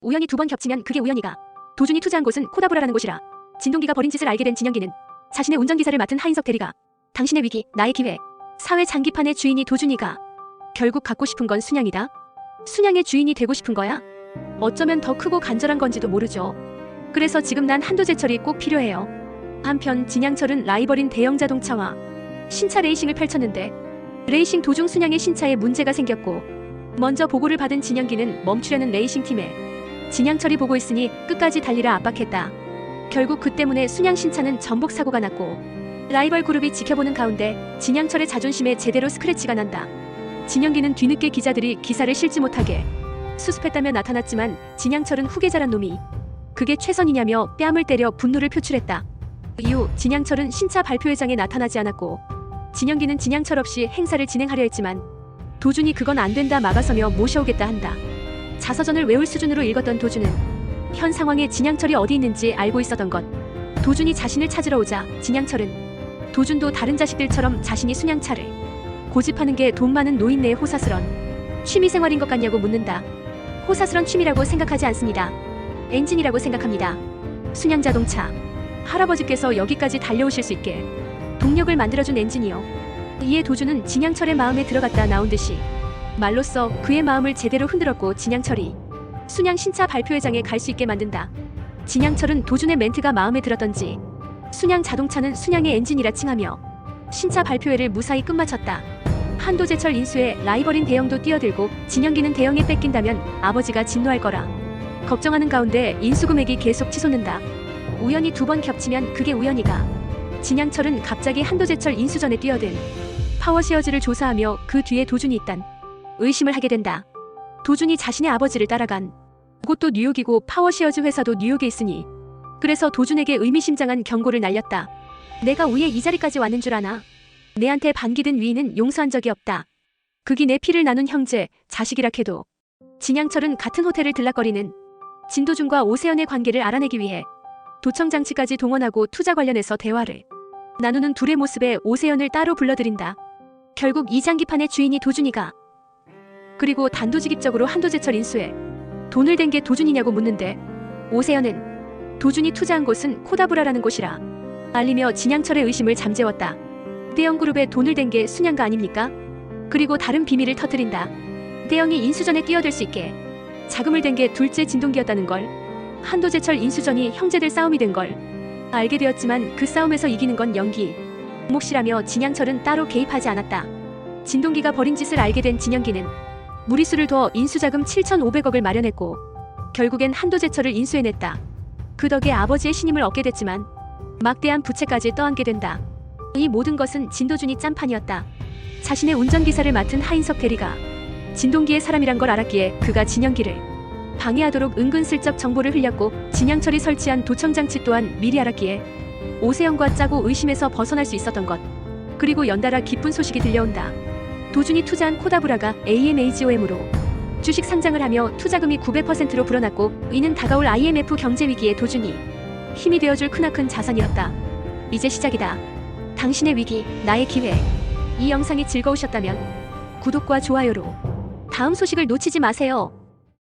우연히 두 번 겹치면 그게 우연이가. 도준이 투자한 곳은 코다브라라는 곳이라. 진동기가 벌인 짓을 알게 된 진영기는 자신의 운전기사를 맡은 하인석 대리가 당신의 위기, 나의 기회. 사회 장기판의 주인이 도준이가 결국 갖고 싶은 건 순양이다. 순양의 주인이 되고 싶은 거야? 어쩌면 더 크고 간절한 건지도 모르죠. 그래서 지금 난 한도제철이 꼭 필요해요. 한편 진양철은 라이벌인 대형 자동차와 신차 레이싱을 펼쳤는데 레이싱 도중 순양의 신차에 문제가 생겼고 먼저 보고를 받은 진영기는 멈추려는 레이싱팀에 진양철이 보고 있으니 끝까지 달리라 압박했다. 결국 그 때문에 순양 신차는 전복 사고가 났고 라이벌 그룹이 지켜보는 가운데 진양철의 자존심에 제대로 스크래치가 난다. 진영기는 뒤늦게 기자들이 기사를 실지 못하게 수습했다며 나타났지만 진양철은 후계자란 놈이 그게 최선이냐며 뺨을 때려 분노를 표출했다. 이후 진양철은 신차 발표회장에 나타나지 않았고 진영기는 진양철 없이 행사를 진행하려 했지만 도준이 그건 안 된다 막아서며 모셔오겠다 한다. 자서전을 외울 수준으로 읽었던 도준은 현 상황에 진양철이 어디 있는지 알고 있었던 것. 도준이 자신을 찾으러 오자 진양철은 도준도 다른 자식들처럼 자신이 순양차를 고집하는 게 돈 많은 노인네의 호사스런 취미생활인 것 같냐고 묻는다. 호사스런 취미라고 생각하지 않습니다. 엔진이라고 생각합니다. 순양자동차. 할아버지께서 여기까지 달려오실 수 있게 동력을 만들어준 엔진이요. 이에 도준은 진양철의 마음에 들어갔다 나온 듯이 말로써 그의 마음을 제대로 흔들었고 진양철이 순양 신차 발표회장에 갈 수 있게 만든다. 진양철은 도준의 멘트가 마음에 들었던지 순양 자동차는 순양의 엔진이라 칭하며 신차 발표회를 무사히 끝마쳤다. 한도제철 인수에 라이벌인 대형도 뛰어들고 진영기는 대형에 뺏긴다면 아버지가 진노할 거라 걱정하는 가운데 인수 금액이 계속 치솟는다. 우연히 두 번 겹치면 그게 우연이가. 진양철은 갑자기 한도제철 인수 전에 뛰어든 파워쉐어즈를 조사하며 그 뒤에 도준이 있단 의심을 하게 된다. 도준이 자신의 아버지를 따라간 그곳도 뉴욕이고 파워쉐어즈 회사도 뉴욕에 있으니 그래서 도준에게 의미심장한 경고를 날렸다. 내가 위에 이 자리까지 왔는 줄 아나? 내한테 반기든 위인은 용서한 적이 없다. 극이 내 피를 나눈 형제, 자식이라 해도. 진양철은 같은 호텔을 들락거리는 진도준과 오세연의 관계를 알아내기 위해 도청장치까지 동원하고 투자 관련해서 대화를 나누는 둘의 모습에 오세연을 따로 불러들인다. 결국 이 장기판의 주인이 도준이가. 그리고 단도직입적으로 한도제철 인수에 돈을 댄 게 도준이냐고 묻는데 오세연은 도준이 투자한 곳은 코다브라라는 곳이라 알리며 진양철의 의심을 잠재웠다. 대형그룹에 돈을 댄 게 순양가 아닙니까? 그리고 다른 비밀을 터뜨린다. 대형이 인수전에 뛰어들 수 있게 자금을 댄 게 둘째 진동기였다는 걸. 한도제철 인수전이 형제들 싸움이 된 걸 알게 되었지만 그 싸움에서 이기는 건 연기 몫이라며 진양철은 따로 개입하지 않았다. 진동기가 벌인 짓을 알게 된 진영기는 무리수를 둬 인수자금 7,500억을 마련했고 결국엔 한도제철을 인수해냈다. 그 덕에 아버지의 신임을 얻게 됐지만 막대한 부채까지 떠안게 된다. 이 모든 것은 진도준이 짠판이었다. 자신의 운전기사를 맡은 하인석 대리가 진동기의 사람이란 걸 알았기에 그가 진영기를 방해하도록 은근슬쩍 정보를 흘렸고 진양철이 설치한 도청장치 또한 미리 알았기에 오세영과 짜고 의심에서 벗어날 수 있었던 것. 그리고 연달아 기쁜 소식이 들려온다. 도준이 투자한 코다브라가 AMAGOM으로 주식 상장을 하며 투자금이 900%로 불어났고 이는 다가올 IMF 경제위기에 도준이 힘이 되어줄 크나큰 자산이었다. 이제 시작이다. 당신의 위기, 나의 기회. 이 영상이 즐거우셨다면 구독과 좋아요로 다음 소식을 놓치지 마세요.